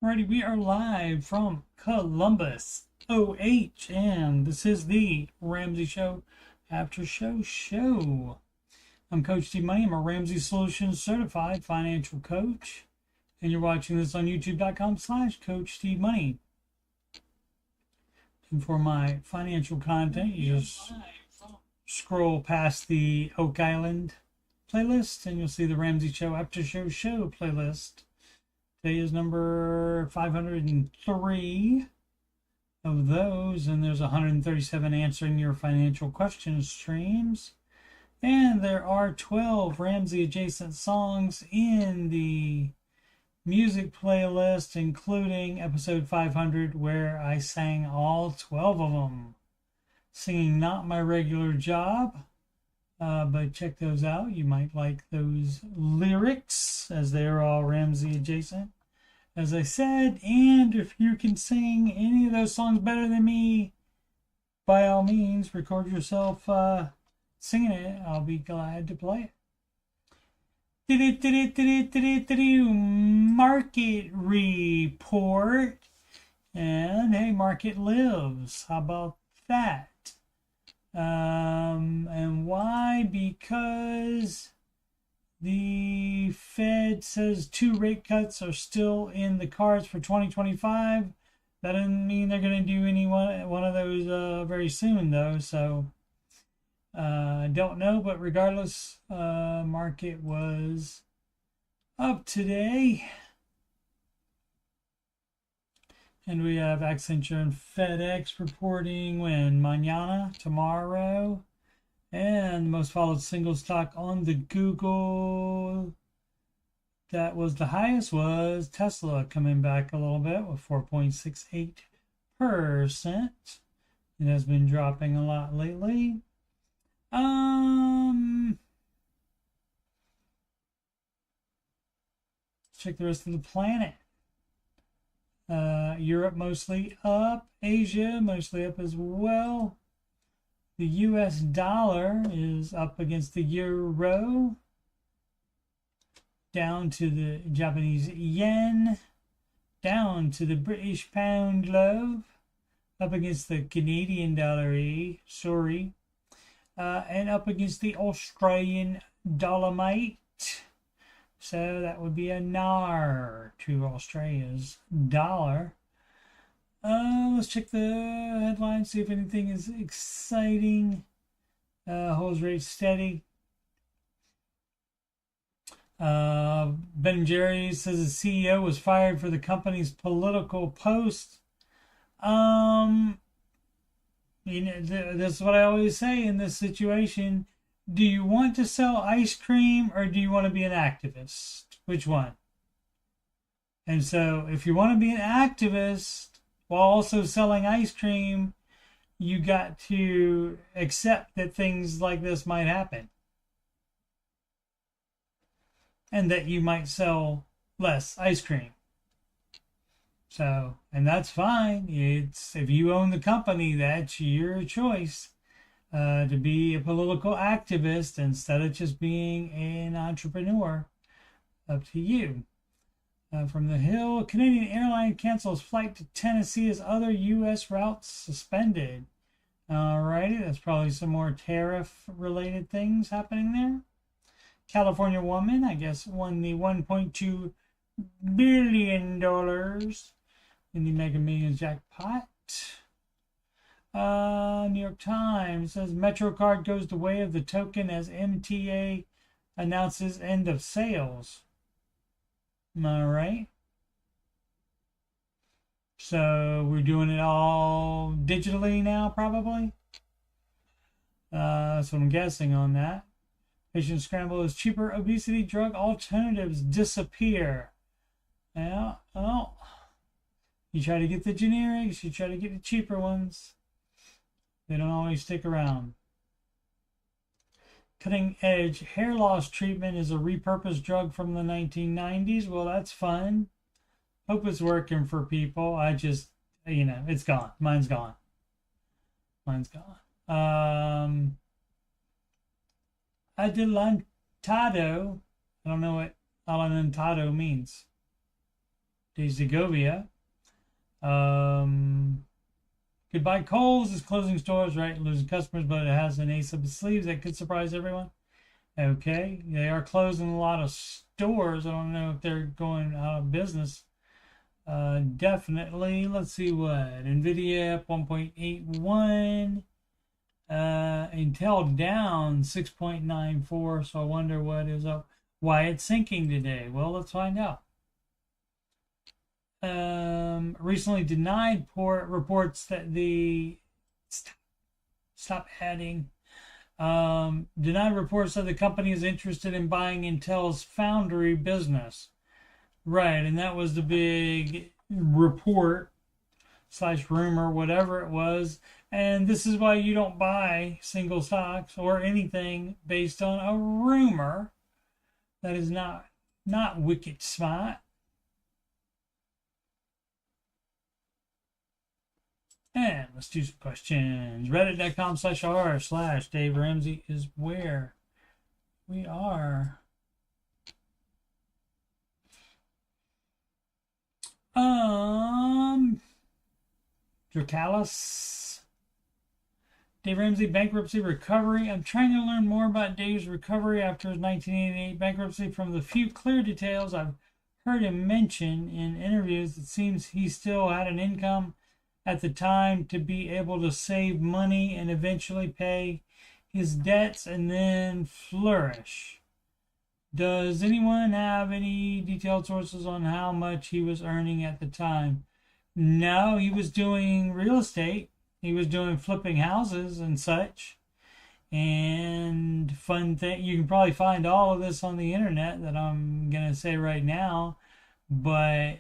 Alrighty, we are live from Columbus, OH, and this is the Ramsey Show After Show. I'm Coach Steve Money. I'm a Ramsey Solutions certified financial coach, and you're watching this on youtube.com/Coach Steve Money. And for my financial content, you just scroll past the Oak Island playlist, and you'll see the Ramsey Show After Show playlist. Today is number 503 of those, and there's 137 answering your financial questions streams. And there are 12 Ramsey adjacent songs in the music playlist, including episode 500, where I sang all 12 of them. Singing not my regular job, but check those out. You might like those lyrics, as they are all Ramsey adjacent, as I said. And if you can sing any of those songs better than me, by all means, record yourself singing it. I'll be glad to play it. Market report. And hey, market lives. How about that? And why? Because the Fed says 2 rate cuts are still in the cards for 2025. That doesn't mean they're going to do any one of those very soon, though. So I don't know. But regardless, market was up today. And we have Accenture and FedEx reporting when mañana, tomorrow. And the most followed single stock on the Google that was the highest was Tesla, coming back a little bit with 4.68%. It has been dropping a lot lately. Check the rest of the planet. Europe mostly up. Asia mostly up as well. The US dollar is up against the euro, down to the Japanese yen, down to the British pound love, up against the Canadian dollar, and up against the Australian dollarmite. So that would be a NAR to Australia's dollar. Let's check the headlines, see if anything is exciting. Holds rate steady. Ben Jerry's says the CEO was fired for the company's political post. This is what I always say in this situation. Do you want to sell ice cream or do you want to be an activist? Which one? And so if you want to be an activist while also selling ice cream, you got to accept that things like this might happen. And that you might sell less ice cream. So, and that's fine. It's, if you own the company, that's your choice. To be a political activist instead of just being an entrepreneur. Up to you. From the Hill, Canadian airline cancels flight to Tennessee as other U.S. routes suspended. Alrighty, that's probably some more tariff-related things happening there. California woman, I guess, won the $1.2 billion in the Mega Millions jackpot. New York Times says MetroCard goes the way of the token as MTA announces end of sales. All right. So we're doing it all digitally now, probably. So I'm guessing on that. Patient scramble as cheaper obesity drug alternatives disappear. Yeah. Oh. You try to get the generics, you try to get the cheaper ones. They don't always stick around. Cutting edge hair loss treatment is a repurposed drug from the 1990s. Well, that's fun. Hope it's working for people. I just, it's gone. Mine's gone. Adelantado. I don't know what adelantado means. De Segovia. Goodbye Kohl's is closing stores, right? Losing customers, but it has an ace up its sleeves that could surprise everyone. Okay, they are closing a lot of stores. I don't know if they're going out of business. Definitely. Let's see what NVIDIA up 1.81. Intel down 6.94. So I wonder what is up. Why it's sinking today? Well, let's find out. Recently denied reports that the stop adding. Denied reports that the company is interested in buying Intel's foundry business. Right, and that was the big report / rumor, whatever it was. And this is why you don't buy single stocks or anything based on a rumor. That is not wicked smart. And let's do some questions. Reddit.com/r/Dave Ramsey is where we are. Dracalis. Dave Ramsey bankruptcy recovery. I'm trying to learn more about Dave's recovery after his 1988 bankruptcy. From the few clear details I've heard him mention in interviews, it seems he still had an income at the time to be able to save money and eventually pay his debts and then flourish. Does anyone have any detailed sources on how much he was earning at the time? No, he was doing real estate. He was doing flipping houses and such. And fun thing, you can probably find all of this on the internet that I'm going to say right now. But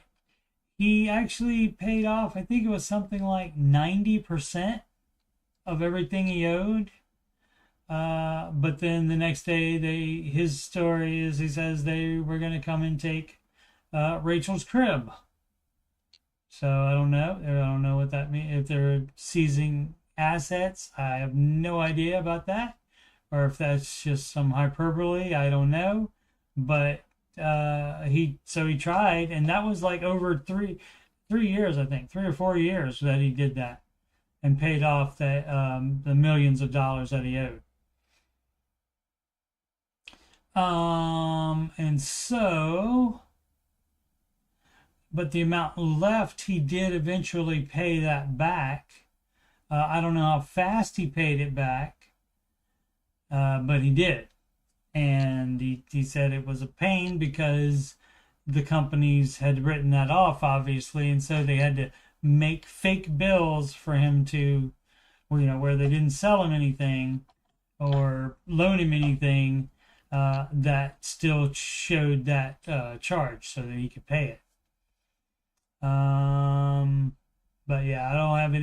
he actually paid off, I think it was something like 90% of everything he owed. But then the next day, his story is, he says they were going to come and take Rachel's crib. So I don't know what that means. If they're seizing assets, I have no idea about that, or if that's just some hyperbole. I don't know. But he tried, and that was like over three years, I think, 3 or 4 years that he did that, and paid off the millions of dollars that he owed. And so, but the amount left, he did eventually pay that back. I don't know how fast he paid it back, but he did. And he said it was a pain because the companies had written that off, obviously, and so they had to make fake bills for him to, where they didn't sell him anything or loan him anything that still showed that charge so that he could pay it. But yeah, I don't have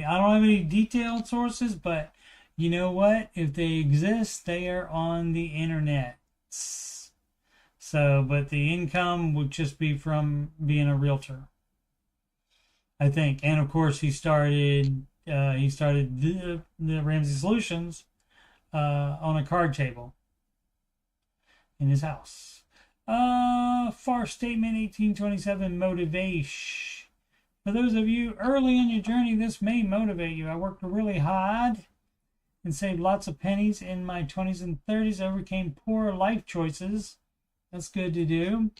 any detailed sources, but you know what? If they exist, they are on the internet. So, but the income would just be from being a realtor, I think. And of course, he started the Ramsey Solutions on a card table in his house. Far Statement 1827 motivation. For those of you early in your journey, this may motivate you. I worked really hard and saved lots of pennies in my 20s and 30s. I overcame poor life choices. That's good to do.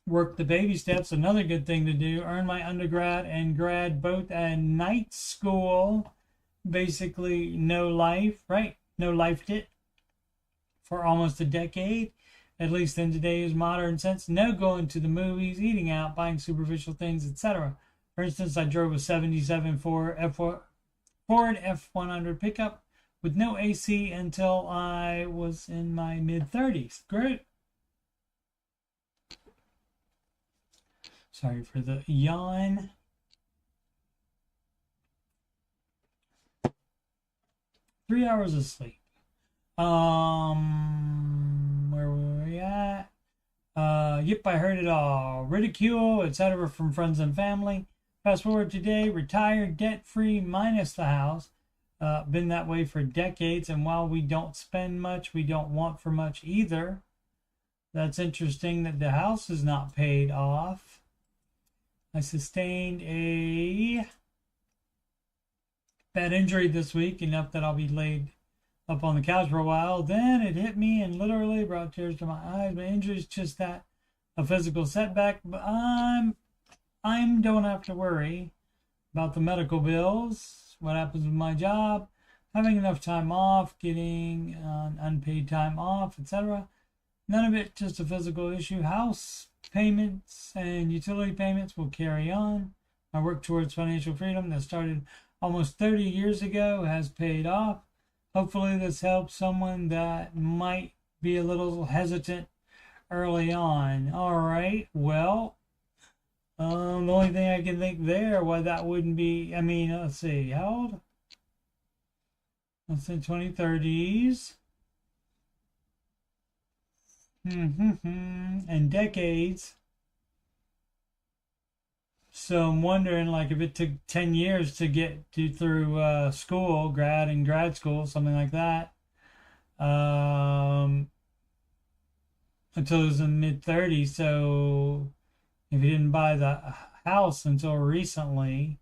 Work the baby steps, another good thing to do. Earn my undergrad and grad both at night school. Basically, no life, right? No life it for almost a decade, at least in today's modern sense. No going to the movies, eating out, buying superficial things, etc. For instance, I drove a 77 Ford F100 pickup with no AC until I was in my mid-30s. Great. Sorry for the yawn. Three hours of sleep. Where were we at? Yep, I heard it all. Ridicule, etc. from friends and family. Fast forward today, retired, debt-free, minus the house. Been that way for decades, and while we don't spend much, we don't want for much either. That's interesting that the house is not paid off. I sustained a bad injury this week, enough that I'll be laid up on the couch for a while. Then it hit me and literally brought tears to my eyes. My injury is just that, a physical setback, but I don't have to worry about the medical bills, what happens with my job, having enough time off, getting unpaid time off, etc. None of it just a physical issue. House payments and utility payments will carry on. My work towards financial freedom that started almost 30 years ago has paid off. Hopefully this helps someone that might be a little hesitant early on. All right, well, the only thing I can think there why that wouldn't be, I mean, let's see, how old? Let's say 2030s. And decades. So I'm wondering, like, if it took 10 years to get through school, grad school, something like that, until it was in mid-30s. So if he didn't buy the house until recently,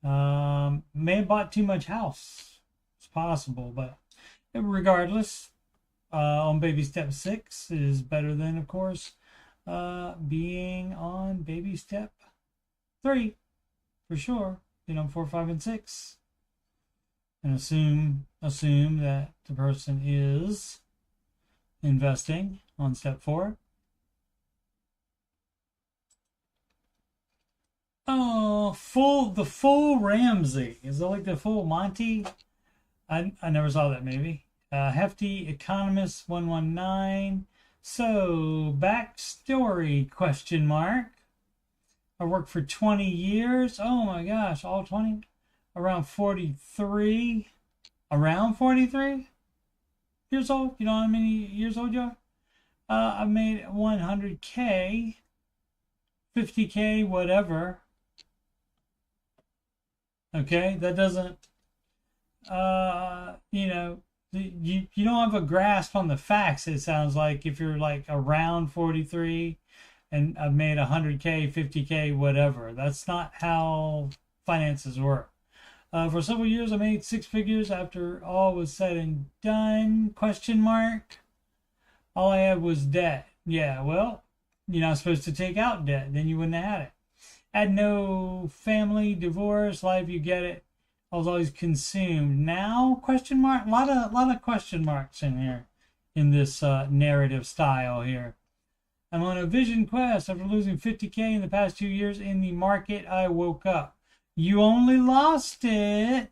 may have bought too much house. It's possible, but regardless, on baby step 6 is better than, of course, being on baby step 3, for sure. 4, 5, and 6, and assume that the person is investing on step 4. Oh, the full Ramsey. Is it like the full Monty? I never saw that movie. Hefty Economist 119. So, backstory, question mark. I worked for 20 years. Oh my gosh, all 20? Around 43. Around 43 years old. You know how many years old you are? I made 100K, 50K, whatever. Okay, that doesn't, you don't have a grasp on the facts, it sounds like, if you're like around 43 and I've made 100K, 50K, whatever. That's not how finances work. For several years, I made 6 figures after all was said and done, question mark. All I had was debt. Yeah, well, you're not supposed to take out debt. Then you wouldn't have had it. Had no family, divorce, life, you get it. I was always consumed. Now, question mark? A lot of question marks in here, in this narrative style here. I'm on a vision quest. After losing 50K in the past 2 years in the market, I woke up. You only lost it.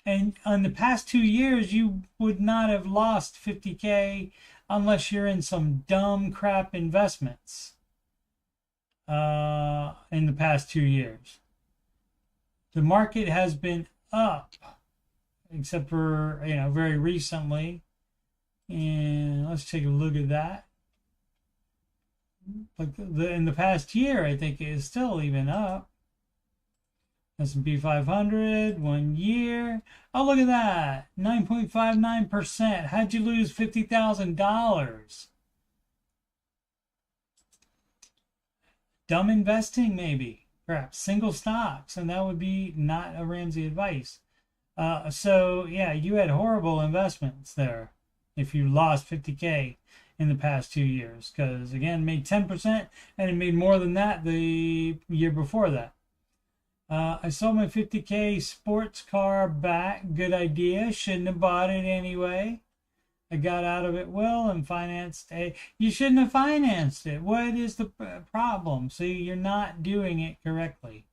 And in the past 2 years, you would not have lost 50K unless you're in some dumb crap investments in the past 2 years. The market has been up, except for, very recently. And let's take a look at that. Like in the past year, I think it is still even up. S&P 500, 1 year. Oh, look at that. 9.59%. How'd you lose $50,000? Dumb investing, maybe. Perhaps single stocks, and that would be not a Ramsey advice. So, yeah, you had horrible investments there if you lost 50K in the past 2 years. Because, again, made 10%, and it made more than that the year before that. I sold my 50K sports car back. Good idea. Shouldn't have bought it anyway. I got out of it well and financed a... You shouldn't have financed it. What is the problem? See, you're not doing it correctly.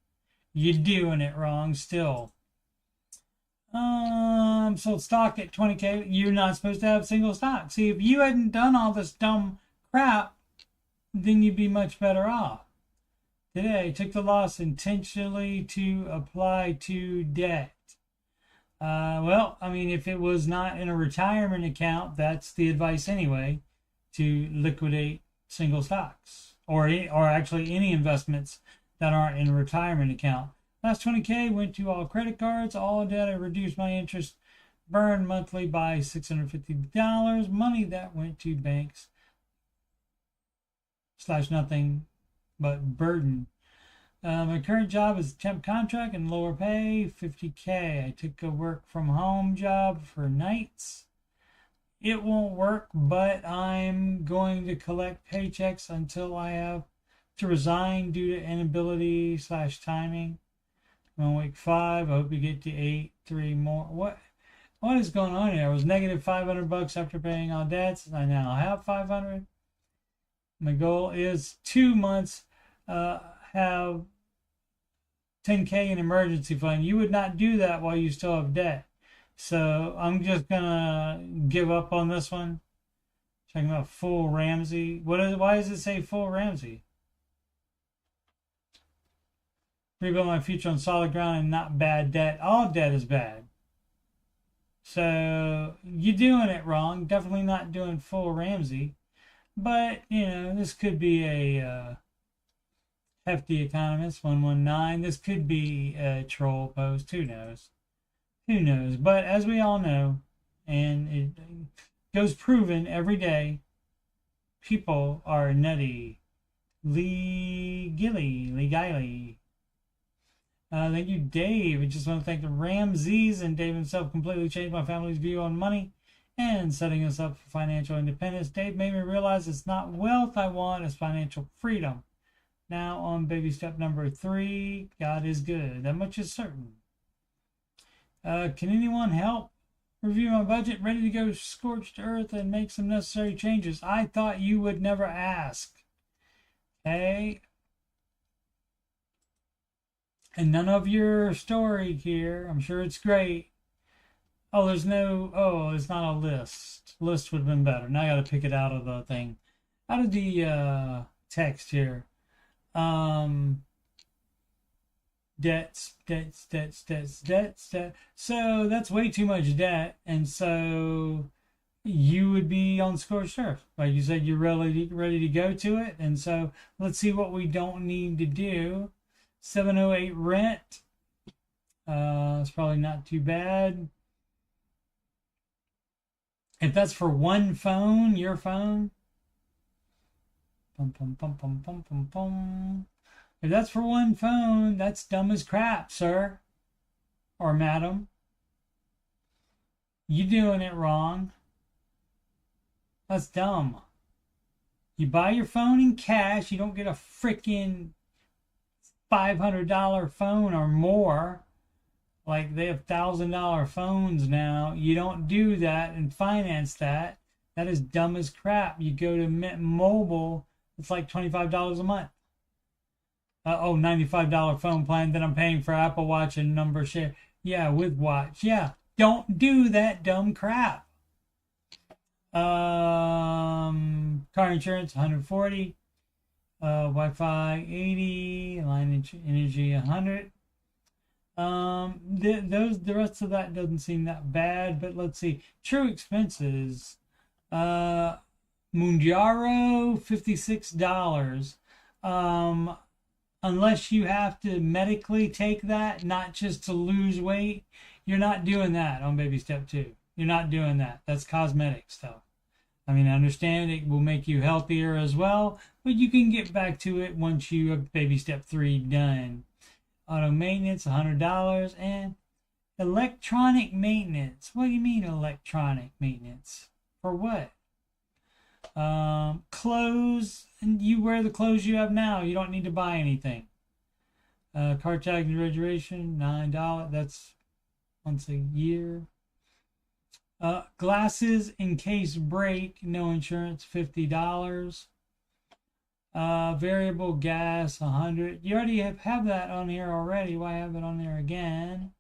You're doing it wrong still. Sold stock at 20K. You're not supposed to have single stock. See, if you hadn't done all this dumb crap, then you'd be much better off. Today, I took the loss intentionally to apply to debt. Well, I mean, if it was not in a retirement account, that's the advice anyway, to liquidate single stocks or actually any investments that aren't in a retirement account. Last 20K went to all credit cards, all debt. I reduced my interest burn monthly by $650. Money that went to banks slash nothing but burden. My current job is a temp contract and lower pay, 50K. I took a work from home job for nights. It won't work, but I'm going to collect paychecks until I have to resign due to inability slash timing. I'm on week 5. I hope you get to 8, 3 more. What is going on here? I was negative $500 after paying all debts. I now have 500. My goal is 2 months. Have 10K in emergency fund. You would not do that while you still have debt. So I'm just gonna give up on this one. Checking out full Ramsey. Why does it say full Ramsey? Rebuild my future on solid ground and not bad debt. All debt is bad. So you're doing it wrong. Definitely not doing full Ramsey. But, this could be a hefty economist, 119. This could be a troll post. Who knows? Who knows? But as we all know, and it goes proven every day, people are nutty. Legally. Thank you, Dave. I just want to thank the Ramseys and Dave himself completely changed my family's view on money and setting us up for financial independence. Dave made me realize it's not wealth I want, it's financial freedom. Now on baby step number 3, God is good. That much is certain. Can anyone help review my budget? Ready to go scorched earth and make some necessary changes. I thought you would never ask. Okay. And none of your story here. I'm sure it's great. Oh, it's not a list. List would have been better. Now I got to pick it out of the thing. Out of the text here. Debts. So that's way too much debt. And so you would be on scorched earth. Like you said, you're ready to go to it. And so let's see what we don't need to do. 708 rent. It's probably not too bad. If that's for one phone, your phone. If that's for one phone, that's dumb as crap, sir. Or madam. You're doing it wrong. That's dumb. You buy your phone in cash, you don't get a freaking $500 phone or more. Like they have $1,000 phones now. You don't do that and finance that. That is dumb as crap. You go to Mint Mobile, it's like $25 a month. $95 phone plan. Then I'm paying for Apple Watch and number share. Yeah, with watch. Yeah, don't do that dumb crap. Car insurance $140. Wi-Fi 80. Line energy 100. The rest of that doesn't seem that bad, but let's see. True expenses. Mundiaro, $56. Unless you have to medically take that, not just to lose weight, you're not doing that on baby step 2. You're not doing that. That's cosmetic stuff. I mean, I understand it will make you healthier as well, but you can get back to it once you have baby step 3 done. Auto maintenance, $100. And electronic maintenance. What do you mean electronic maintenance? For what? Clothes, and you wear the clothes you have now. You don't need to buy anything. Car tag and registration, $9. That's once a year. Glasses in case break, no insurance, $50. Variable gas, $100. You already have that on here already. Why have it on there again?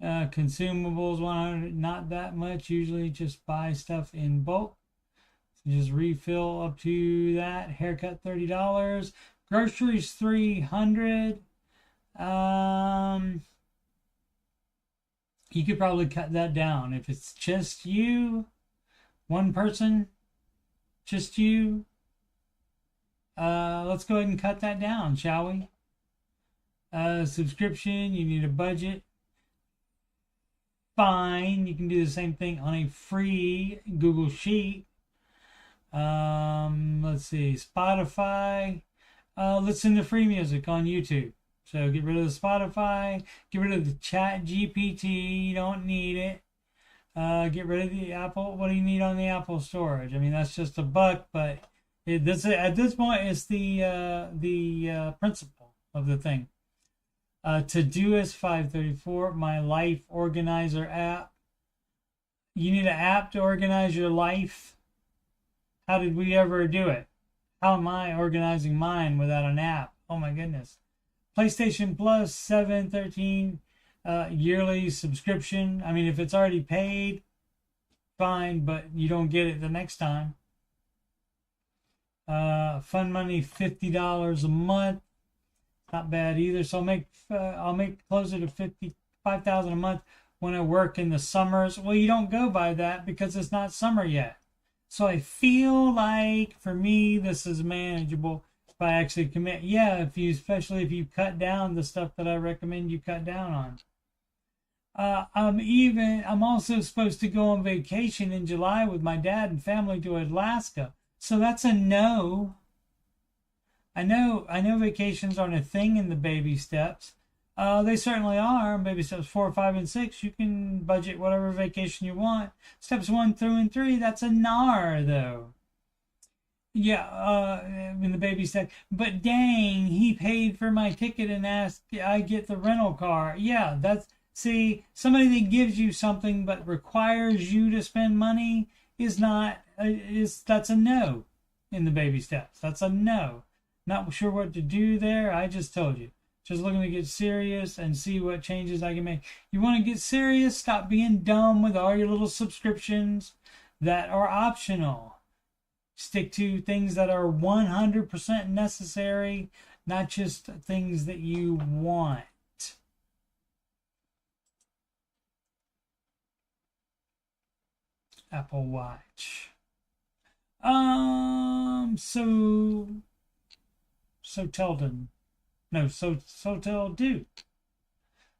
Consumables, $100. Not that much. Usually just buy stuff in bulk. So just refill up to that. Haircut, $30. Groceries, $300. You could probably cut that down. If it's just you, one person, just you, let's go ahead and cut that down, shall we? Subscription, you need a budget. Fine, you can do the same thing on a free Google Sheet. Let's see, Spotify. Listen to free music on YouTube. So get rid of the Spotify, get rid of the Chat GPT. You don't need it. Get rid of the Apple. What do you need on the Apple storage? I mean, that's just $1, but at this point, it's the principle of the thing. Todoist 534, my life organizer app. You need an app to organize your life. How did we ever do it? How am I organizing mine without an app? Oh my goodness. PlayStation Plus 713 yearly subscription. I mean, if it's already paid, fine, but you don't get it the next time. Fun Money, $50 a month. Not bad either. So I'll make closer to $55,000 a month when I work in the summers. Well, you don't go by that because it's not summer yet. So I feel like for me this is manageable if I actually commit. Yeah, especially if you cut down the stuff that I recommend you cut down on. I'm also supposed to go on vacation in July with my dad and family to Alaska. So that's a no. I know vacations aren't a thing in the baby steps. They certainly are. Baby steps 4, 5, and 6, you can budget whatever vacation you want. Steps 1 through and 3, that's a nar though. Yeah, in the baby step. But dang, he paid for my ticket and asked I get the rental car. Yeah, see, somebody that gives you something but requires you to spend money that's a no in the baby steps. That's a no. Not sure what to do there. I just told you. Just looking to get serious and see what changes I can make. You want to get serious? Stop being dumb with all your little subscriptions that are optional. Stick to things that are 100% necessary, not just things that you want. Apple Watch. Tell do.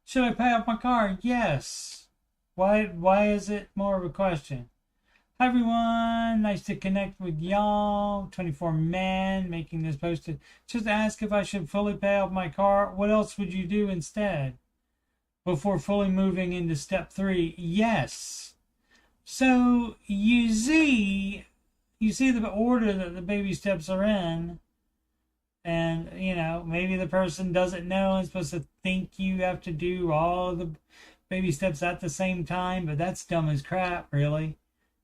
Should I pay off my car? Yes. Why is it more of a question? Hi everyone, nice to connect with y'all. 24 man making this post to just ask if I should fully pay off my car. What else would you do instead before fully moving into step 3? Yes. So you see the order that the baby steps are in. And, maybe the person doesn't know and supposed to think you have to do all the baby steps at the same time, but that's dumb as crap, really,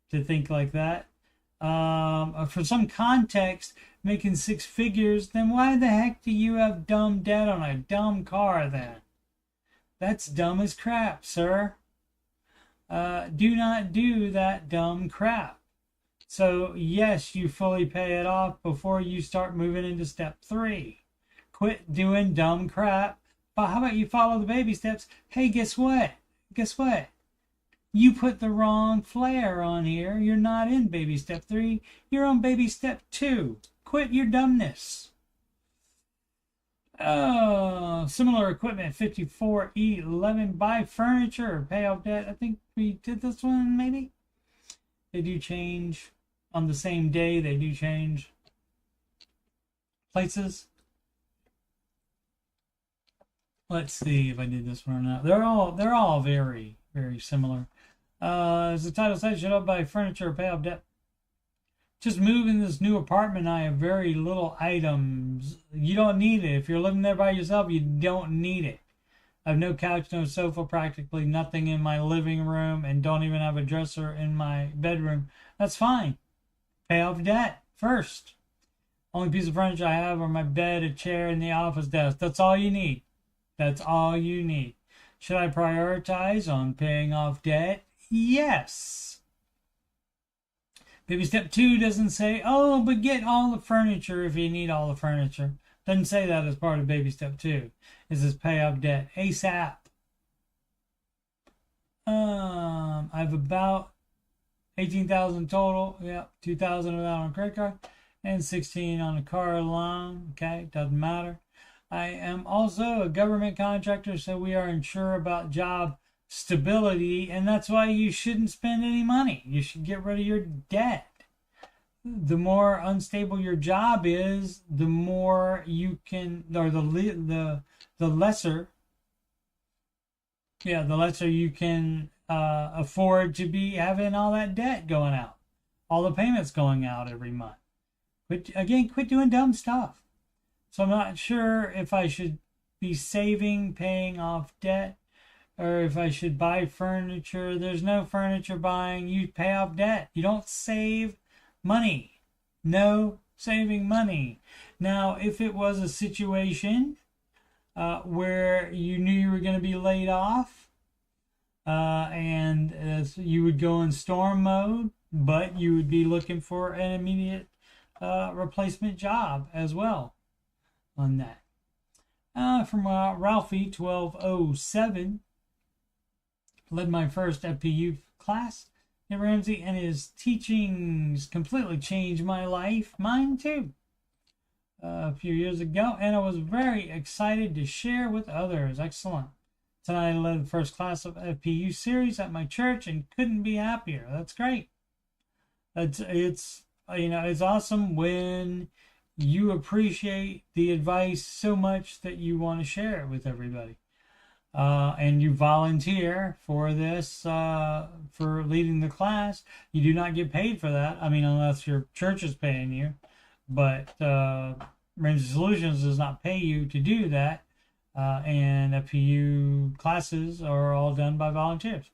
to think like that. For some context, making 6 figures, then why the heck do you have dumb debt on a dumb car then? That's dumb as crap, sir. Do not do that dumb crap. So, yes, you fully pay it off before you start moving into step 3. Quit doing dumb crap. But how about you follow the baby steps? Hey, guess what? You put the wrong flare on here. You're not in baby step 3. You're on baby step 2. Quit your dumbness. Similar equipment, 54E11. Buy furniture or pay off debt. I think we did this one, maybe? They do change on the same day. They do change places. Let's see if I did this one or not. They're all very, very similar. As the title says, should I buy furniture or pay off debt? Just move in this new apartment. I have very little items. You don't need it. If you're living there by yourself, you don't need it. I have no couch, no sofa, practically nothing in my living room, and don't even have a dresser in my bedroom. That's fine. Pay off debt first. Only piece of furniture I have are my bed, a chair, and the office desk. That's all you need. That's all you need. Should I prioritize on paying off debt? Yes. Baby step 2 doesn't say, oh, but get all the furniture if you need all the furniture. Doesn't say that as part of baby step 2. It says pay off debt ASAP. I have about 18,000 total. Yep, 2,000 of that on a credit card and 16 on a car loan. Okay, doesn't matter. I am also a government contractor, so we are unsure about job stability, and that's why you shouldn't spend any money. You should get rid of your debt. the more unstable your job is, the more you can, or the lesser, the lesser you can afford to be having all that debt going out, all the payments going out every month. Quit doing dumb stuff. So I'm not sure if I should be saving, paying off debt, or if I should buy furniture. There's no furniture buying. You pay off debt. You don't save money. No saving money. Now, if it was a situation where you knew you were going to be laid off, and you would go in storm mode, but you would be looking for an immediate replacement job as well on that. From Ralphie 1207, led my first FPU class at Ramsey, and his teachings completely changed my life. Mine too. A few years ago, and I was very excited to share with others. Excellent. Tonight I led the first class of FPU series at my church and couldn't be happier. That's great. It's awesome when you appreciate the advice so much that you want to share it with everybody. And you volunteer for this, for leading the class. You do not get paid for that. I mean, unless your church is paying you. But Ramsey Solutions does not pay you to do that. And FPU classes are all done by volunteers.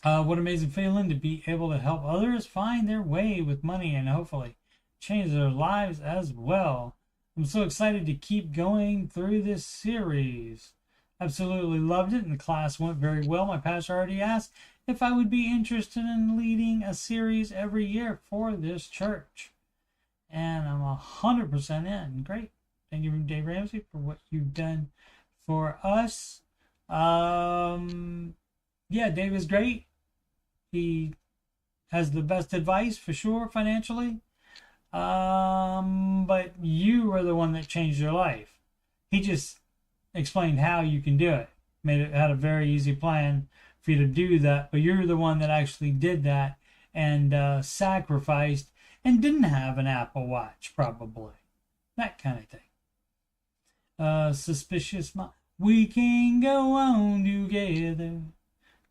What amazing feeling to be able to help others find their way with money and hopefully change their lives as well. I'm so excited to keep going through this series. Absolutely loved it, and the class went very well. My pastor already asked if I would be interested in leading a series every year for this church. And I'm 100% in. Great. Thank you, Dave Ramsey, for what you've done for us. Dave is great. He has the best advice for sure financially. But you were the one that changed your life. He just explained how you can do it. Had a very easy plan for you to do that, but you're the one that actually did that and sacrificed and didn't have an Apple Watch, probably. That kind of thing. Suspicious smile. We can go on together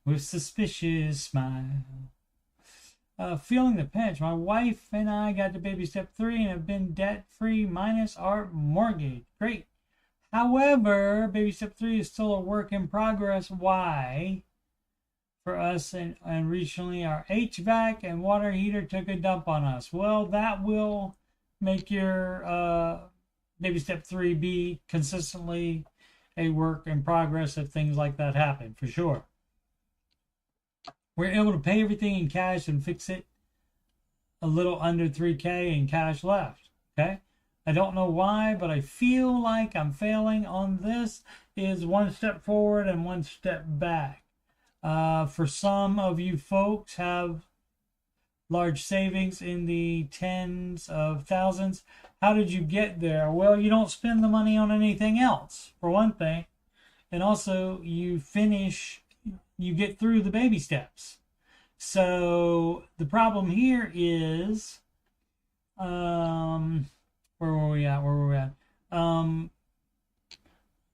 with suspicious smile. Feeling the pinch. My wife and I got to baby step 3 and have been debt-free minus our mortgage. Great. However, baby step 3 is still a work in progress. Why? For us, and recently our HVAC and water heater took a dump on us. Well, that will make your baby step 3 be consistently a work in progress if things like that happen, for sure. We're able to pay everything in cash and fix it a little under $3,000 in cash left. Okay? I don't know why, but I feel like I'm failing on this. Is one step forward and one step back. For some of you folks have large savings in the tens of thousands. How did you get there? Well, you don't spend the money on anything else, for one thing. And also, you get through the baby steps. So the problem here is, where were we at?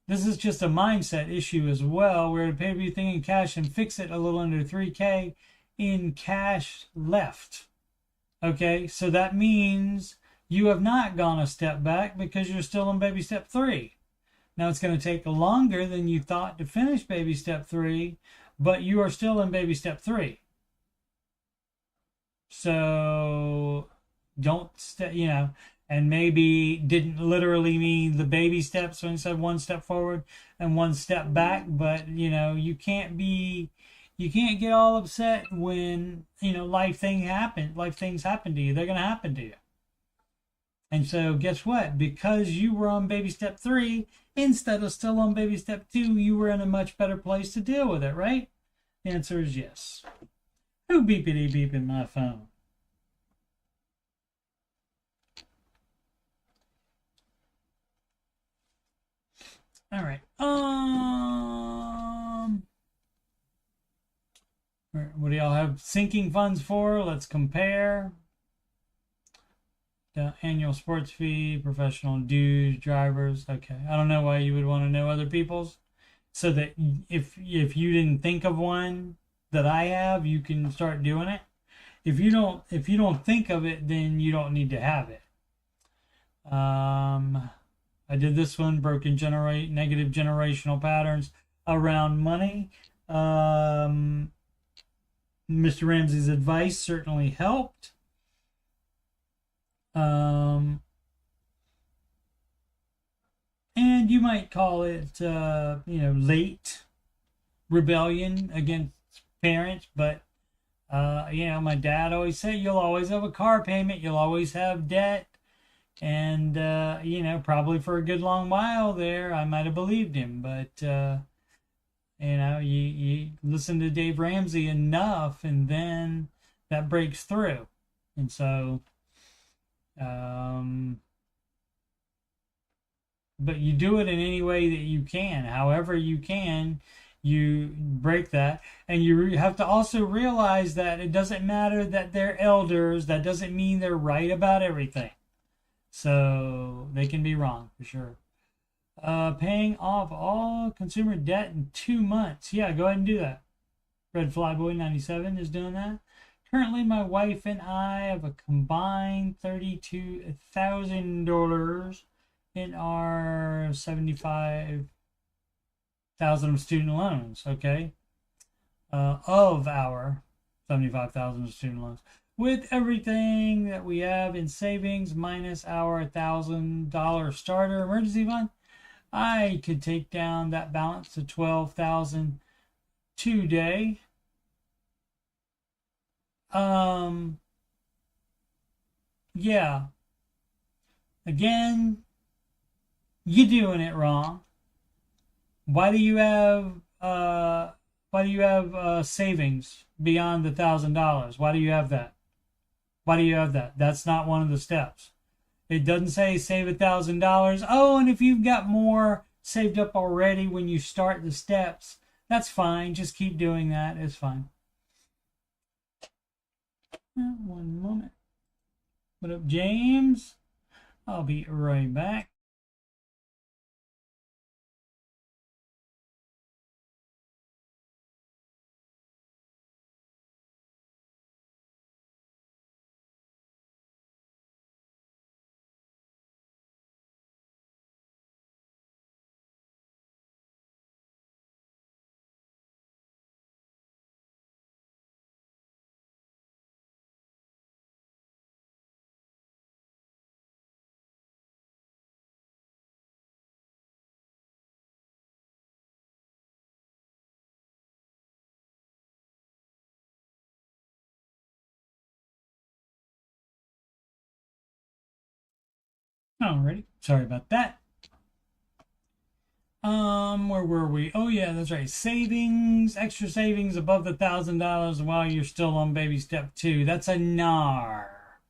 This is just a mindset issue as well. We're to pay everything in cash and fix it a little under $3,000 in cash left. Okay, so that means you have not gone a step back because you're still in baby step 3. Now it's going to take longer than you thought to finish baby step 3, but you are still in baby step 3. So don't and maybe didn't literally mean the baby steps when it said one step forward and one step back, but you can't get all upset when life things happen to you. They're going to happen to you. And so guess what? Because you were on baby step 3 instead of still on baby step 2, you were in a much better place to deal with it, right? The answer is yes. Who beepity beeping my phone? All right. What do y'all have sinking funds for? Let's compare. The annual sports fee, professional dues, drivers. Okay, I don't know why you would want to know other people's. So that if you didn't think of one that I have, you can start doing it. If you don't think of it, then you don't need to have it. I did this one, negative generational patterns around money. Mr. Ramsey's advice certainly helped. And you might call it, late rebellion against parents, but my dad always said, you'll always have a car payment, you'll always have debt, and probably for a good long while there, I might have believed him, but you listen to Dave Ramsey enough, and then that breaks through, and so. But you do it in any way that you can, however you can, you break that. And you have to also realize that it doesn't matter that they're elders. That doesn't mean they're right about everything. So they can be wrong for sure. Paying off all consumer debt in 2 months. Yeah, go ahead and do that. Red Flyboy 97 is doing that. Currently, my wife and I have a combined $32,000 in our $75,000 of student loans. Okay, of our $75,000 of student loans, with everything that we have in savings minus our $1,000 starter emergency fund, I could take down that balance to $12,000 today. Yeah. Again, you're doing it wrong. Why do you have savings beyond the $1,000? Why do you have that? Why do you have that? That's not one of the steps. It doesn't say save $1,000. Oh, and if you've got more saved up already when you start the steps, that's fine. Just keep doing that. It's fine. One moment. What up, James? I'll be right back. Alrighty, sorry about that. Where were we? Oh yeah, that's right. Savings, extra savings above the $1,000 while you're still on baby step 2. That's a NAR.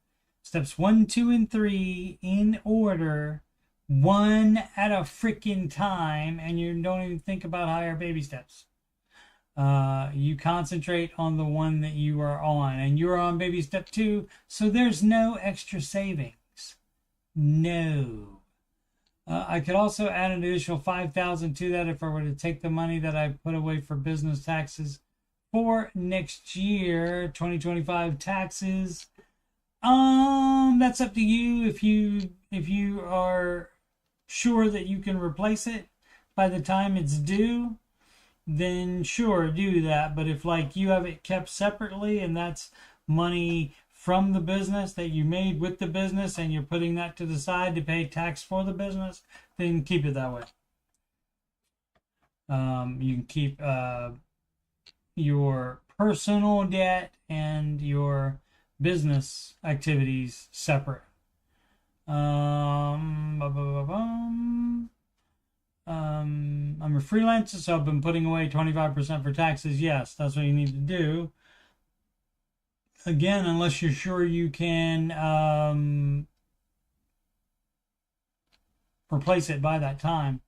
Steps 1, 2, and 3 in order, one at a freaking time, and you don't even think about higher baby steps. You concentrate on the one that you are on, and you're on baby step 2, so there's no extra savings. No. I could also add an additional $5,000 to that if I were to take the money that I put away for business taxes for next year, 2025 taxes. That's up to you. If you are sure that you can replace it by the time it's due, then sure, do that. But if you have it kept separately and that's money from the business that you made with the business and you're putting that to the side to pay tax for the business, then keep it that way. You can keep your personal debt and your business activities separate. I'm a freelancer, so I've been putting away 25% for taxes. Yes, that's what you need to do. Again, unless you're sure you can replace it by that time.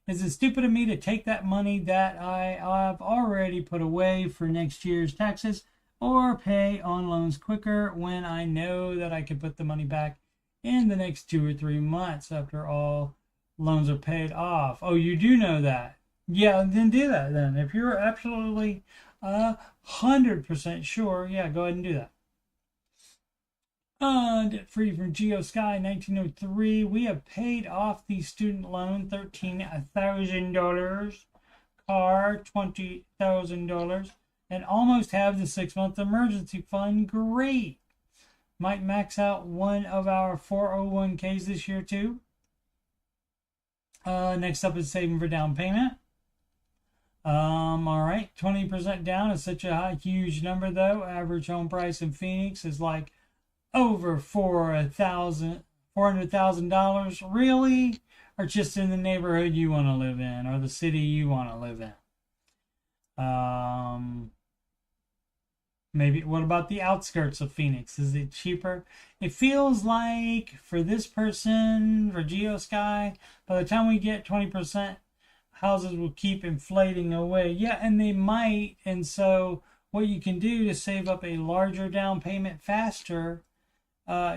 Is it stupid of me to take that money that I've already put away for next year's taxes? or pay on loans quicker when I know that I can put the money back in the next 2 or 3 months after all loans are paid off. Oh, you do know that? Yeah, then do that then. If you're absolutely 100% sure, yeah, go ahead and do that. Debt free from Geo Sky 1903. We have paid off the student loan $13,000, car $20,000, and almost have the 6-month emergency fund. Great. Might max out one of our 401ks this year too. Next up is saving for down payment. All right, 20% down is such a huge number though. Average home price in Phoenix is like over $400,000. Really? Or just in the neighborhood you want to live in, or the city you want to live in? Maybe, what about the outskirts of Phoenix? Is it cheaper? It feels like for this person, for GeoSky, by the time we get 20%, houses will keep inflating away. Yeah, and they might. And so what you can do to save up a larger down payment faster,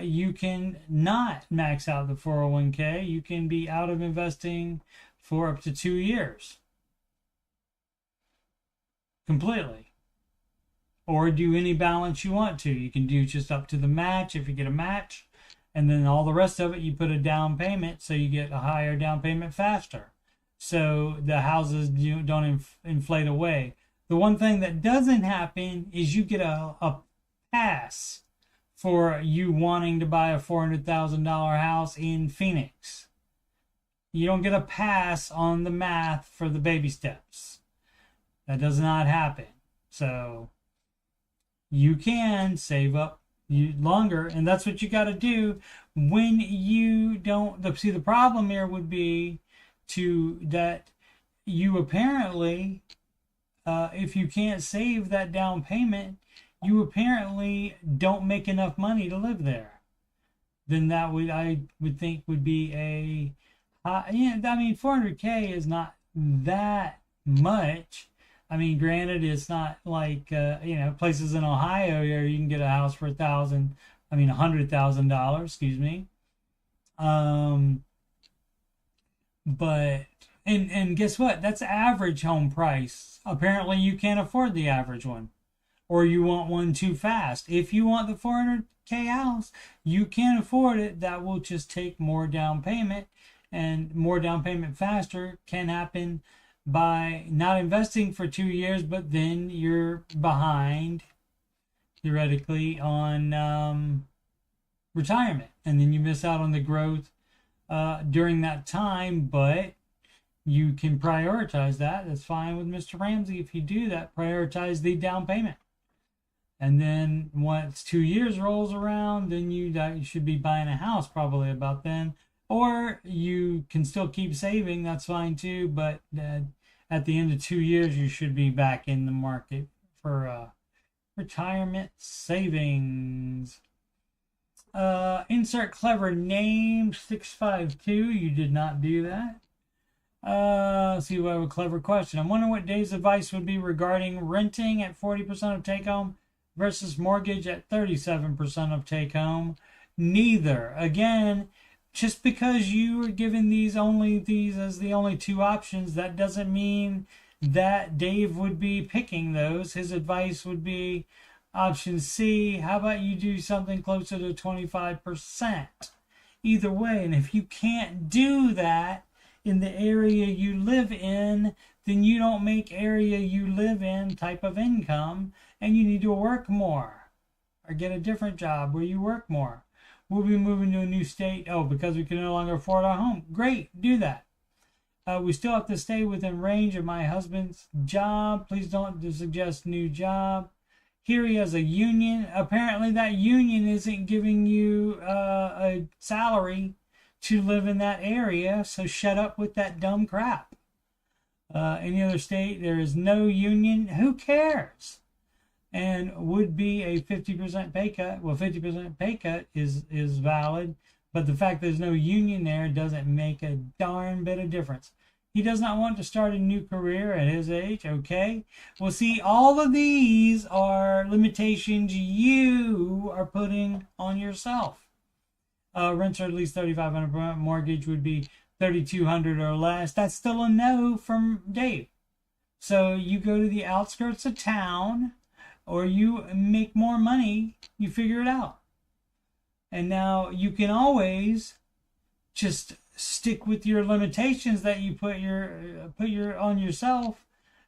you can not max out the 401k. You can be out of investing for up to 2 years. Completely. Or do any balance you want to. You can do just up to the match if you get a match. And then all the rest of it, you put a down payment so you get a higher down payment faster. So the houses don't inflate away. The one thing that doesn't happen is you get a pass for you wanting to buy a $400,000 house in Phoenix. You don't get a pass on the math for the baby steps. That does not happen. So you can save up longer, and that's what you got to do when you don't. See, the problem here would be that you apparently, if you can't save that down payment, you apparently don't make enough money to live there. Then that I would think would be a, I mean, 400K is not that much. I mean, granted, it's not like, places in Ohio where you can get a house for $100,000, excuse me. But, and guess what? That's average home price. Apparently you can't afford the average one, or you want one too fast. If you want the 400K house, you can't afford it. That will just take more down payment, and more down payment faster can happen by not investing for 2 years, but then you're behind theoretically on retirement, and then you miss out on the growth during that time. But you can prioritize that. That's fine with Mr. Ramsey. If you do that, prioritize the down payment, and then once 2 years rolls around, then you should be buying a house probably about then. Or you can still keep saving, that's fine too, but at the end of 2 years, you should be back in the market for retirement savings. Insert clever name, 652. You did not do that. Let's see, we have a clever question. I'm wondering what Dave's advice would be regarding renting at 40% of take-home versus mortgage at 37% of take-home. Neither. Again, just because you were given these as the only two options, that doesn't mean that Dave would be picking those. His advice would be option C. How about you do something closer to 25%? Either way, and if you can't do that in the area you live in, then you don't make area you live in type of income, and you need to work more or get a different job where you work more. We'll be moving to a new state. Oh, because we can no longer afford our home. Great, do that. We still have to stay within range of my husband's job. Please don't suggest new job. Here he has a union. Apparently that union isn't giving you a salary to live in that area, so shut up with that dumb crap. Any other state, there is no union. Who cares? And would be a 50% pay cut. Well, 50% pay cut is valid, but the fact there's no union there doesn't make a darn bit of difference. He does not want to start a new career at his age. Okay. Well, see, all of these are limitations you are putting on yourself. Rents are at least $3,500 per month. Mortgage would be $3,200 or less. That's still a no from Dave. So you go to the outskirts of town, or you make more money. You figure it out. And now you can always just stick with your limitations that you put your on yourself,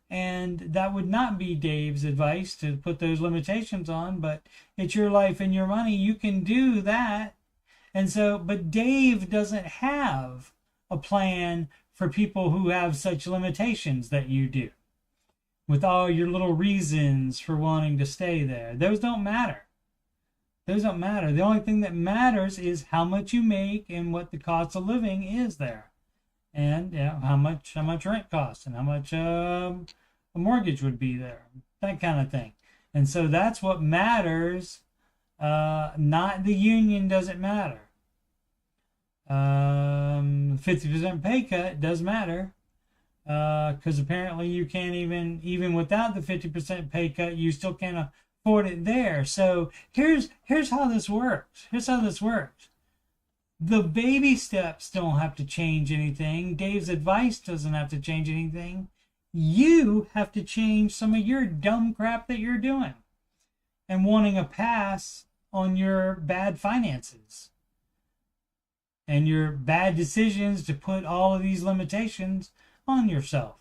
and that would not be Dave's advice to put those limitations on, but it's your life and your money. You can do that. And so, but Dave doesn't have a plan for people who have such limitations that you do, with all your little reasons for wanting to stay there. Those don't matter. Those don't matter. The only thing that matters is how much you make and what the cost of living is there, and how much rent costs and how much a mortgage would be there, that kind of thing. And so that's what matters. Not the union doesn't matter. 50% pay cut does matter, because apparently you can't even without the 50% pay cut, you still can't afford it there. So here's how this works. The baby steps don't have to change anything. Dave's advice doesn't have to change anything. You have to change some of your dumb crap that you're doing and wanting a pass on your bad finances and your bad decisions to put all of these limitations on yourself.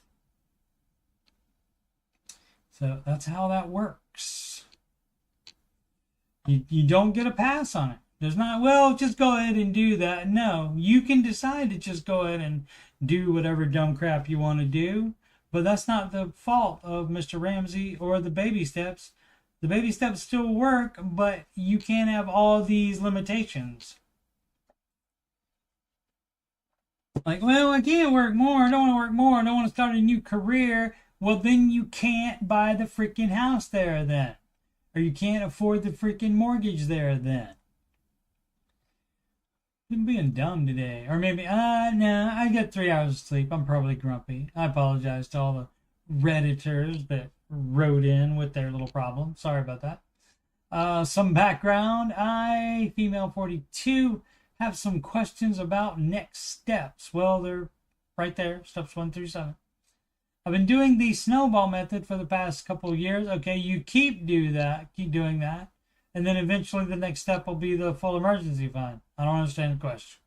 So that's how that works. You don't get a pass on it. There's not, well, just go ahead and do that. No, you can decide to just go ahead and do whatever dumb crap you want to do, but that's not the fault of Mr. Ramsey or the baby steps. The baby steps still work, but you can't have all these limitations. Like, well, I can't work more. I don't want to work more. I don't want to start a new career. Well, then you can't buy the freaking house there then. Or you can't afford the freaking mortgage there then. I'm being dumb today. Or maybe, no, I got 3 hours of sleep. I'm probably grumpy. I apologize to all the Redditors that wrote in with their little problem. Sorry about that. Some background. I, female 42, have some questions about next steps. Well, they're right there. Steps 1 through 7. I've been doing the snowball method for the past couple of years. Okay, you keep doing that. And then eventually the next step will be the full emergency fund. I don't understand the question.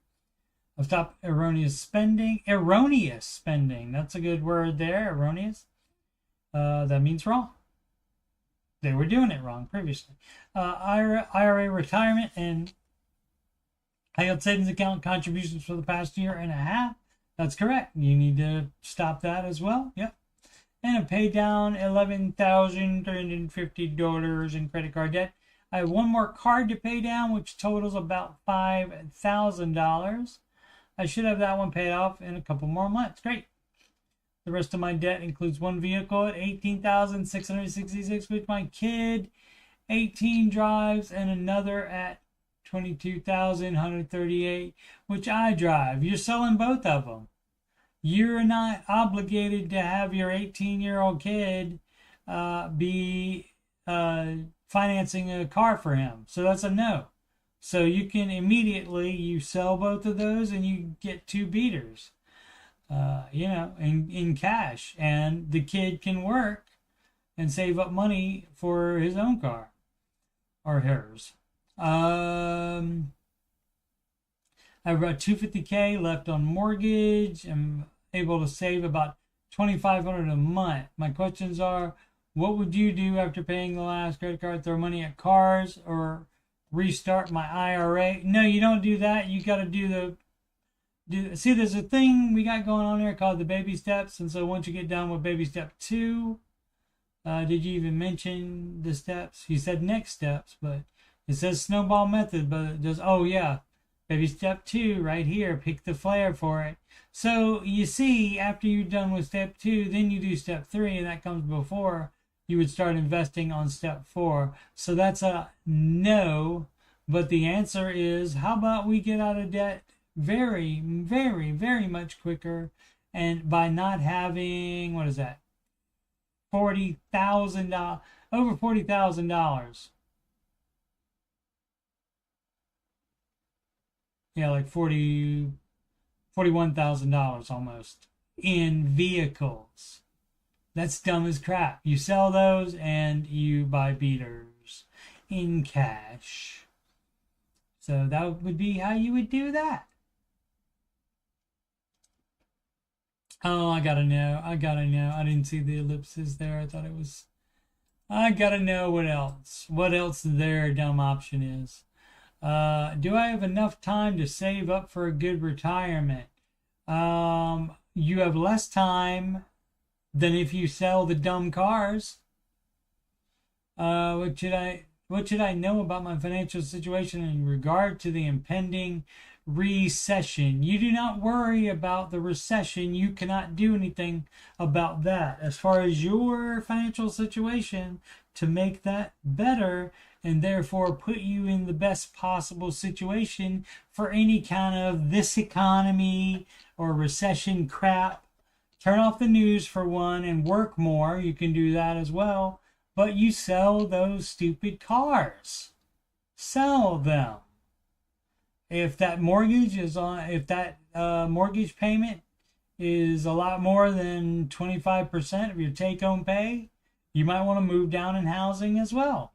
I've stopped erroneous spending. Erroneous spending. That's a good word there. Erroneous. That means wrong. They were doing it wrong previously. IRA retirement and high yield savings account contributions for the past year and a half. That's correct. You need to stop that as well. Yep. And I paid down $11,350 in credit card debt. I have one more card to pay down, which totals about $5,000. I should have that one paid off in a couple more months. Great. The rest of my debt includes one vehicle at $18,666, which my kid 18 drives, and another at $22,138, which I drive. You're selling both of them. You're not obligated to have your 18-year-old kid be financing a car for him. So that's a no. So you can immediately, you sell both of those and you get 2 beaters, in cash. And the kid can work and save up money for his own car or hers. I have about $250K left on mortgage. I'm able to save about $2,500 a month. My questions are, what would you do after paying the last credit card? Throw money at cars or restart my IRA? No, you don't do that. You got to see, there's a thing we got going on here called the baby steps. And so once you get done with baby step 2, did you even mention the steps? He said next steps, but it says snowball method, but it does, oh yeah, baby step 2 right here, pick the flare for it. So you see, after you're done with step 2, then you do step 3, and that comes before you would start investing on step 4. So that's a no, but the answer is, how about we get out of debt very, very, very much quicker And by not having, what is that, $40,000, over $40,000. Yeah, like $41,000 almost in vehicles. That's dumb as crap. You sell those and you buy beaters in cash. So that would be how you would do that. Oh, I gotta know. I gotta know. I didn't see the ellipses there. I thought it was. I gotta know what else. What else their dumb option is. Do I have enough time to save up for a good retirement? You have less time than if you sell the dumb cars. What should I know about my financial situation in regard to the impending recession? You do not worry about the recession. You cannot do anything about that. As far as your financial situation, to make that better and therefore put you in the best possible situation for any kind of this economy or recession crap. Turn off the news for one and work more. You can do that as well. But you sell those stupid cars. Sell them. If that mortgage is on, if that mortgage payment is a lot more than 25% of your take-home pay, you might want to move down in housing as well.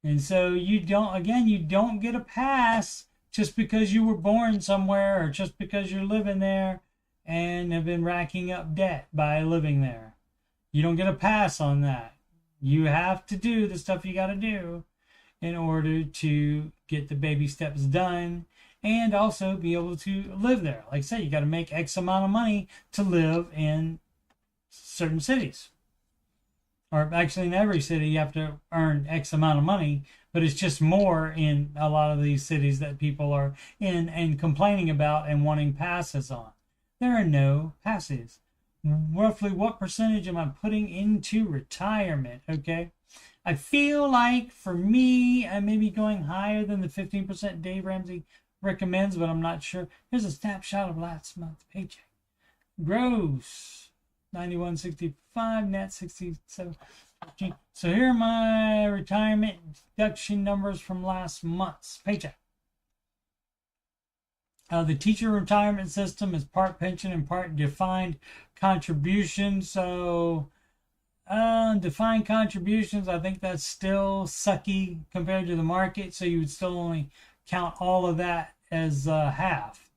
And so you don't get a pass just because you were born somewhere or just because you're living there and have been racking up debt by living there. You don't get a pass on that. You have to do the stuff you got to do in order to get the baby steps done and also be able to live there. Like I say, you got to make X amount of money to live in certain cities. Or actually in every city you have to earn X amount of money, but it's just more in a lot of these cities that people are in and complaining about and wanting passes on. There are no passes. Roughly what percentage am I putting into retirement? Okay. I feel like for me, I may be going higher than the 15% Dave Ramsey recommends, but I'm not sure. Here's a snapshot of last month's paycheck. Gross 91.65, net 67.14. So here are my retirement deduction numbers from last month's paycheck. The teacher retirement system is part pension and part defined contribution. So defined contributions, I think that's still sucky compared to the market. So you would still only count all of that as half.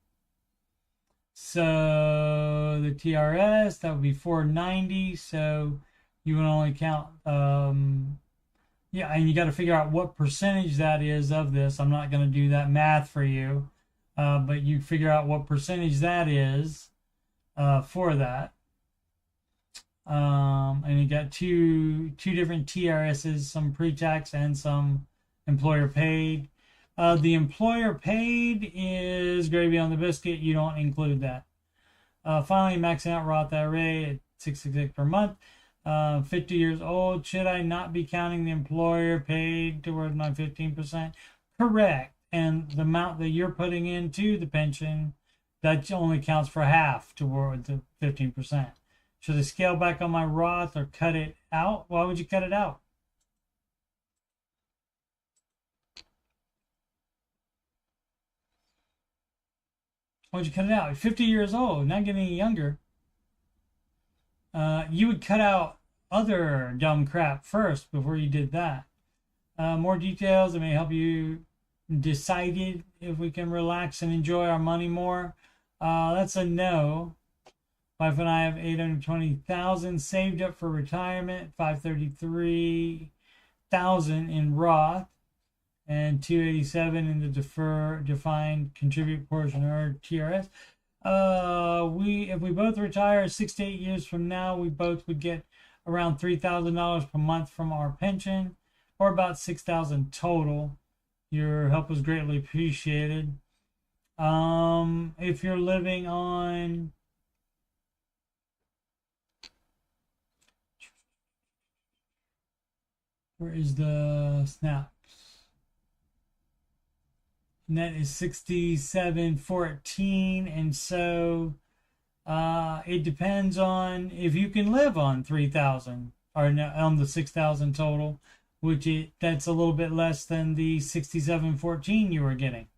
So the TRS, that would be 490. So you would only count, yeah, and you got to figure out what percentage that is of this. I'm not going to do that math for you. But you figure out what percentage that is for that. And you got two different TRSs, some pre-tax and some employer paid. The employer paid is gravy on the biscuit. You don't include that. Finally, maxing out Roth IRA at $666 per month. 50 years old. Should I not be counting the employer paid towards my 15%? Correct. And the amount that you're putting into the pension, that only counts for half toward the 15%. Should I scale back on my Roth or cut it out? Why would you cut it out? Why would you cut it out? You're 50 years old, not getting any younger. You would cut out other dumb crap first before you did that. More details that may help you decided if we can relax and enjoy our money more. That's a no. Wife and I have 820,000 saved up for retirement, 533,000 in Roth, and 287 in the defined contribute portion or TRS. If we both retire 6 to 8 years from now, we both would get around $3,000 per month from our pension, or about $6,000 total. Your help is greatly appreciated. If you're living on where is the snaps? Net is 67.14, and so It depends on if you can live on 3,000 or on the 6,000 total, that's a little bit less than the 6714 you were getting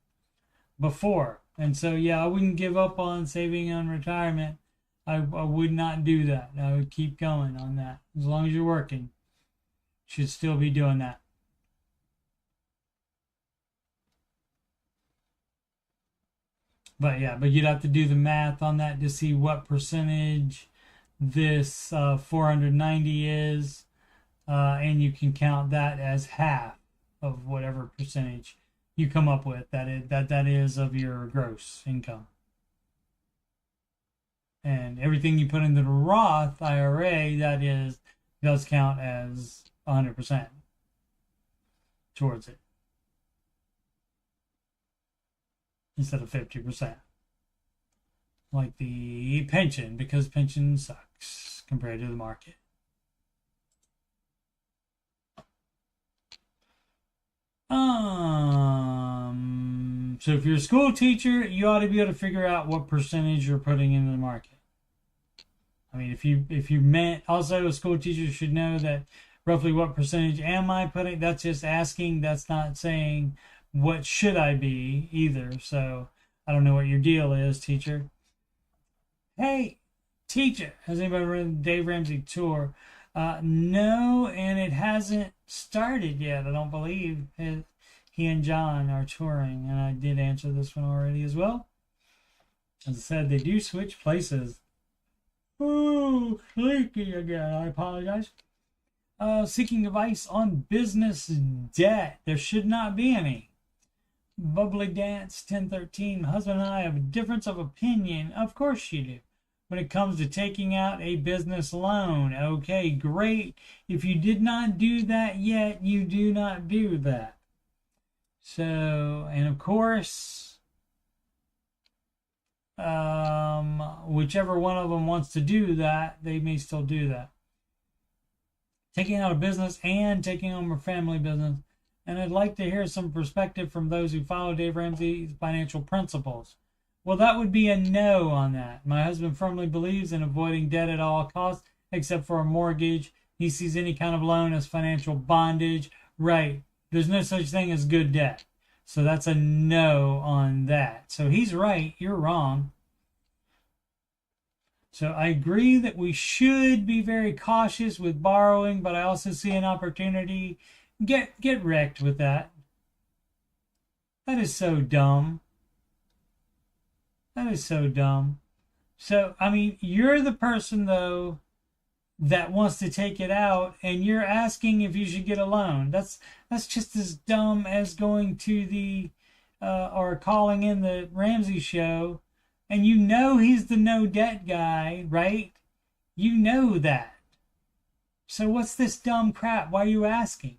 before. And so, yeah, I wouldn't give up on saving on retirement. I would not do that. I would keep going on that. As long as you're working, should still be doing that. But yeah, but you'd have to do the math on that to see what percentage this 490 is, and you can count that as half of whatever percentage you come up with that is of your gross income. And everything you put into the Roth IRA does count as 100% towards it instead of 50%, like the pension, because pension sucks compared to the market. So if you're a school teacher, you ought to be able to figure out what percentage you're putting into the market. I mean, if you meant also a school teacher should know that roughly what percentage am I putting. That's just asking. That's not saying what should I be either. So I don't know what your deal is, teacher. Hey, teacher, has anybody read the Dave Ramsey tour? No, and it hasn't started yet. I don't believe he and John are touring, and I did answer this one already as well. As I said, they do switch places. Oh, sleepy again. I apologize. Seeking advice on business debt. There should not be any. Bubbly Dance 1013. My husband and I have a difference of opinion. Of course you do. When it comes to taking out a business loan. Okay, great. If you did not do that yet, you do not do that. So, and of course, whichever one of them wants to do that, they may still do that. Taking out a business and taking on a family business. And I'd like to hear some perspective from those who follow Dave Ramsey's financial principles. Well, that would be a no on that. My husband firmly believes in avoiding debt at all costs, except for a mortgage. He sees any kind of loan as financial bondage. Right. There's no such thing as good debt. So that's a no on that. So he's right. You're wrong. So I agree that we should be very cautious with borrowing, but I also see an opportunity. Get wrecked with that. That is so dumb. That is so dumb. So, I mean, you're the person, though, that wants to take it out, and you're asking if you should get a loan. That's just as dumb as going to the, or calling in the Ramsey show, and you know he's the no debt guy, right? You know that. So what's this dumb crap? Why are you asking?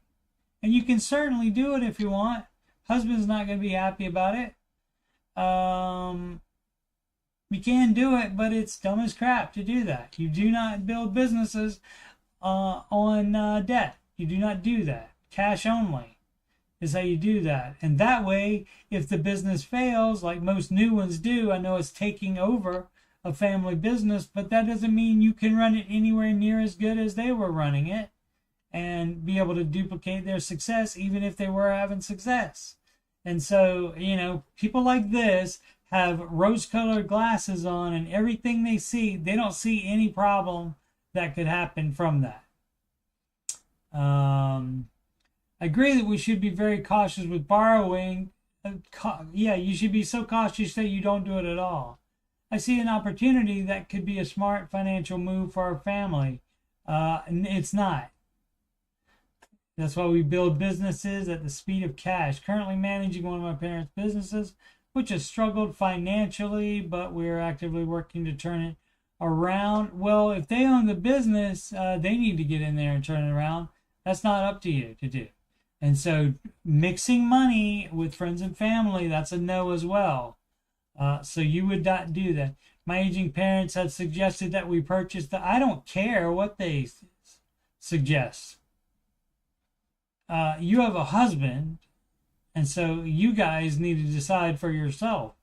And you can certainly do it if you want. Husband's not going to be happy about it. You can do it, but it's dumb as crap to do that. You do not build businesses on debt. You do not do that. Cash only is how you do that. And that way, if the business fails, like most new ones do, I know it's taking over a family business, but that doesn't mean you can run it anywhere near as good as they were running it and be able to duplicate their success, even if they were having success. And so, people like this have rose-colored glasses on, and everything they see, they don't see any problem that could happen from that. I agree that we should be very cautious with borrowing. You should be so cautious that you don't do it at all. I see an opportunity that could be a smart financial move for our family. It's not. That's why we build businesses at the speed of cash. Currently managing one of my parents' businesses, which has struggled financially, but we're actively working to turn it around. Well, if they own the business, they need to get in there and turn it around. That's not up to you to do. And so mixing money with friends and family, that's a no as well. So you would not do that. My aging parents had suggested that we purchase I don't care what they suggest. You have a husband, and so you guys need to decide for yourself.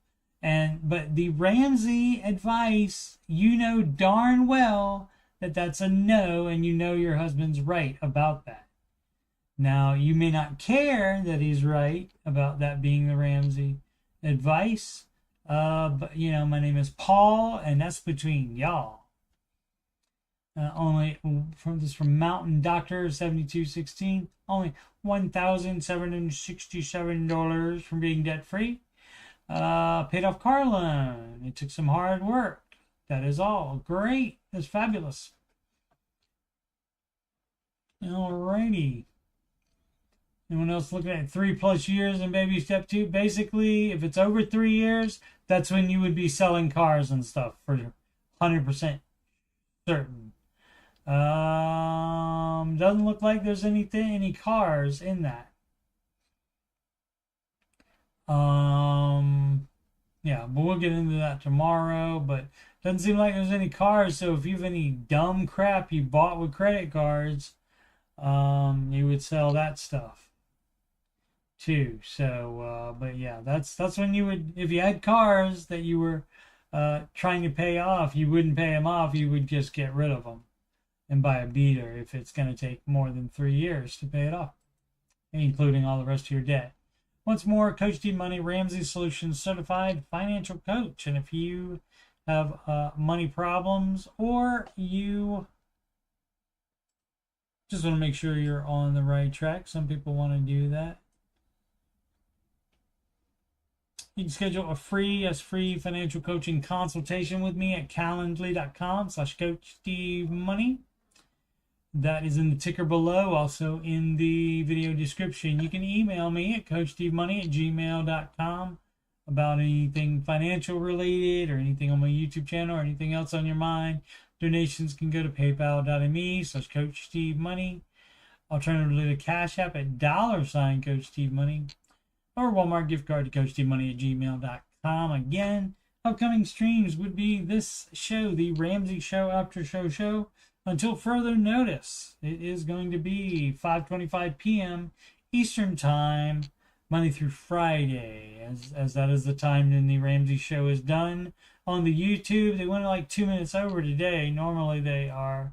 But the Ramsey advice, you know darn well that that's a no, and you know your husband's right about that. Now, you may not care that he's right about that being the Ramsey advice, but you know, my name is Paul, and that's between y'all. Only from Mountain Doctor 7216. Only $1,767 from being debt free. Paid off car loan. It took some hard work. That is all. Great. That's fabulous. Alrighty. Anyone else looking at 3+ years in baby step 2? Basically, if it's over 3 years, that's when you would be selling cars and stuff for 100% certain. Doesn't look like there's any cars in that. Yeah, but we'll get into that tomorrow. But doesn't seem like there's any cars. So if you have any dumb crap you bought with credit cards, you would sell that stuff too. So, but yeah, that's when you would, if you had cars that you were trying to pay off, you wouldn't pay them off. You would just get rid of them and buy a beater if it's going to take more than 3 years to pay it off, including all the rest of your debt. Once more, Coach Steve Money, Ramsey Solutions Certified Financial Coach. And if you have money problems, or you just want to make sure you're on the right track, some people want to do that, you can schedule a free financial coaching consultation with me at calendly.com/coachstevemoney. That is in the ticker below, also in the video description. You can email me at coachstevemoney@gmail.com about anything financial related, or anything on my YouTube channel, or anything else on your mind. Donations can go to paypal.me/coachstevemoney. Alternatively, to Cash App at $CoachSteveMoney, or Walmart gift card to coachstevemoney@gmail.com. Again, upcoming streams would be this show, the Ramsey Show Aftershow show. Until further notice, it is going to be 5:25 p.m. Eastern Time, Monday through Friday, as that is the time when the Ramsey Show is done. On the YouTube, they went like 2 minutes over today. Normally they are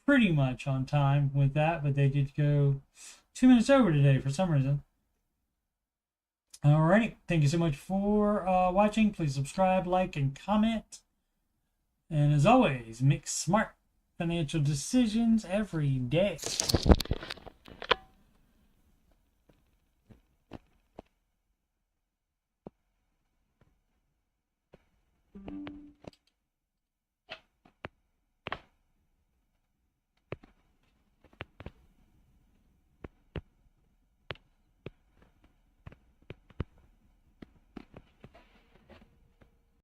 pretty much on time with that, but they did go 2 minutes over today for some reason. Alrighty, thank you so much for watching. Please subscribe, like, and comment. And as always, make smart financial decisions every day.